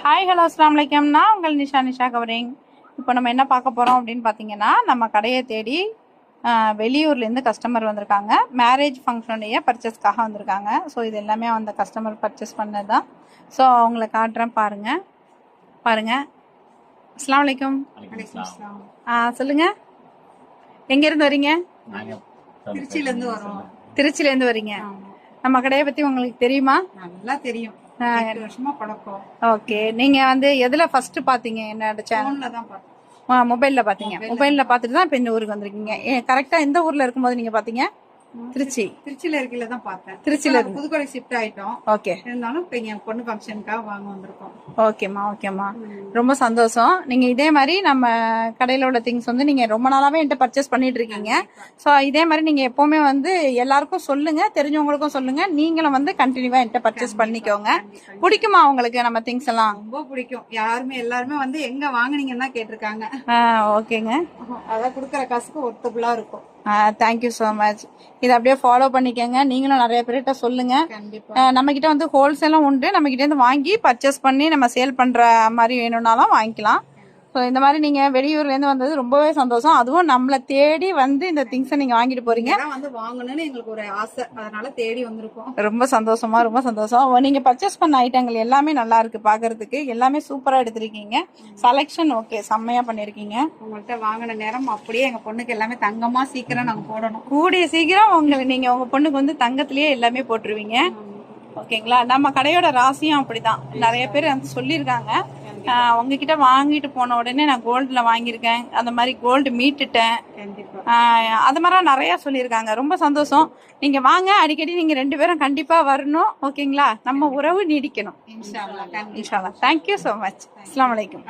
Hi hello அஸ்லாம் வலைக்கம். நான் உங்கள் நிஷா கவரிங். இப்போ நம்ம என்ன பார்க்க போகிறோம் அப்படின்னு பார்த்தீங்கன்னா, நம்ம கடையை தேடி வெளியூர்லேருந்து கஸ்டமர் வந்திருக்காங்க. மேரேஜ் ஃபங்க்ஷனுடைய பர்ச்சேஸ்க்காக வந்திருக்காங்க. ஸோ இது எல்லாமே அந்த கஸ்டமர் பர்ச்சேஸ் பண்ணது தான். ஸோ அவங்கள காட்டுறேன் பாருங்கள். அஸ்லாம் வலைக்கம். சொல்லுங்கள், எங்கேருந்து வரீங்க? திருச்சியிலேருந்து வரோம். திருச்சியிலேருந்து வரீங்க. நம்ம கடையை பற்றி உங்களுக்கு தெரியுமா? நல்லா தெரியும். வருஷமா பழக்கம். ஓகே, நீங்க வந்து எதுல ஃபர்ஸ்ட் பாத்தீங்க? என்னோட சேனல்ல தான் பார்த்தேன். மொபைல்ல பாத்தீங்க. மொபைல்ல பார்த்துட்டு தான் இப்போ இந்த ஊருக்கு வந்திருக்கீங்க. கரெக்டா எந்த ஊர்ல இருக்கும்போது நீங்க பாத்தீங்க? திருச்சியில இருக்கல தான் பார்த்தேன். திருச்சியில புதுக்கோட்டை ஷிஃப்ட் ஆயிட்டோம். ஓகே, இருந்தாலும் இப்போ என் பொண்ணு ஃபங்க்ஷனுக்காக வாங்க வந்திருக்கோம். ஓகேம்மா. ரொம்ப சந்தோஷம். நீங்க இதே மாதிரி நம்ம கடையில உள்ள திங்ஸ் வந்து நீங்க ரொம்ப நாளாவே என்கிட்ட பர்ச்சேஸ் பண்ணிட்டு இருக்கீங்க. ஸோ இதே மாதிரி நீங்க எப்பவுமே வந்து எல்லாருக்கும் சொல்லுங்க, தெரிஞ்சவங்களுக்கும் சொல்லுங்க. நீங்களும் வந்து கண்டினியூவா என்கிட்ட பர்ச்சேஸ் பண்ணிக்கோங்க. பிடிக்குமா உங்களுக்கு நம்ம திங்ஸ் எல்லாம்? ரொம்ப பிடிக்கும். எல்லாருமே வந்து எங்க வாங்குனீங்கன்னு தான் கேட்டிருக்காங்க. ஓகேங்க, அதான் கொடுக்குற காசுக்கு ஒர்த்தபுளா இருக்கும். Thank you so much. இதை அப்படியே ஃபாலோ பண்ணிக்கோங்க. நீங்களும் நிறைய பேர்கிட்ட சொல்லுங்க. நம்ம கிட்ட வந்து ஹோல்சேலும் உண்டு. நம்ம கிட்ட இருந்து வாங்கி பர்ச்சேஸ் பண்ணி நம்ம சேல் பண்ற மாதிரி வேணும்னாலும் வாங்கிக்கலாம். ஸோ இந்த மாதிரி நீங்க வெளியூர்லேருந்து வந்தது ரொம்பவே சந்தோஷம். அதுவும் நம்மளை தேடி வந்து இந்த திங்ஸை நீங்க வாங்கிட்டு போறீங்க. வந்து வாங்கணும்னு எங்களுக்கு ஒரு ஆசை, அதனால தேடி வந்திருக்கோம். ரொம்ப சந்தோஷம். நீங்க பர்ச்சேஸ் பண்ண ஐட்டங்கள் எல்லாமே நல்லா இருக்கு பாக்குறதுக்கு. எல்லாமே சூப்பரா எடுத்திருக்கீங்க. செலெக்ஷன் ஓகே, செம்மையா பண்ணிருக்கீங்க. உங்கள்கிட்ட வாங்கின நேரம் அப்படியே எங்க பொண்ணுக்கு எல்லாமே தங்கமா சீக்கிரம் நாங்க போடணும். கூடிய சீக்கிரம் நீங்க உங்க பொண்ணுக்கு வந்து தங்கத்திலேயே எல்லாமே போட்டுருவீங்க. ஓகேங்களா? நம்ம கடையோட ராசியும் அப்படிதான். நிறைய பேர் வந்து சொல்லியிருக்காங்க, உங்ககிட்ட வாங்கிட்டு போன உடனே நான் கோல்டுல வாங்கியிருக்கேன், அந்த மாதிரி கோல்டு மீட்டுட்டேன், அது மாதிரிலாம் நிறைய சொல்லியிருக்காங்க. ரொம்ப சந்தோஷம். நீங்க வாங்க, அடிக்கடி நீங்க 2 பேரும் கண்டிப்பா வரணும். ஓகேங்களா? நம்ம உறவு நீடிக்கணும். இன்ஷா அல்லாஹ். Thank you so much. அஸ்ஸலாமு அலைக்கும்.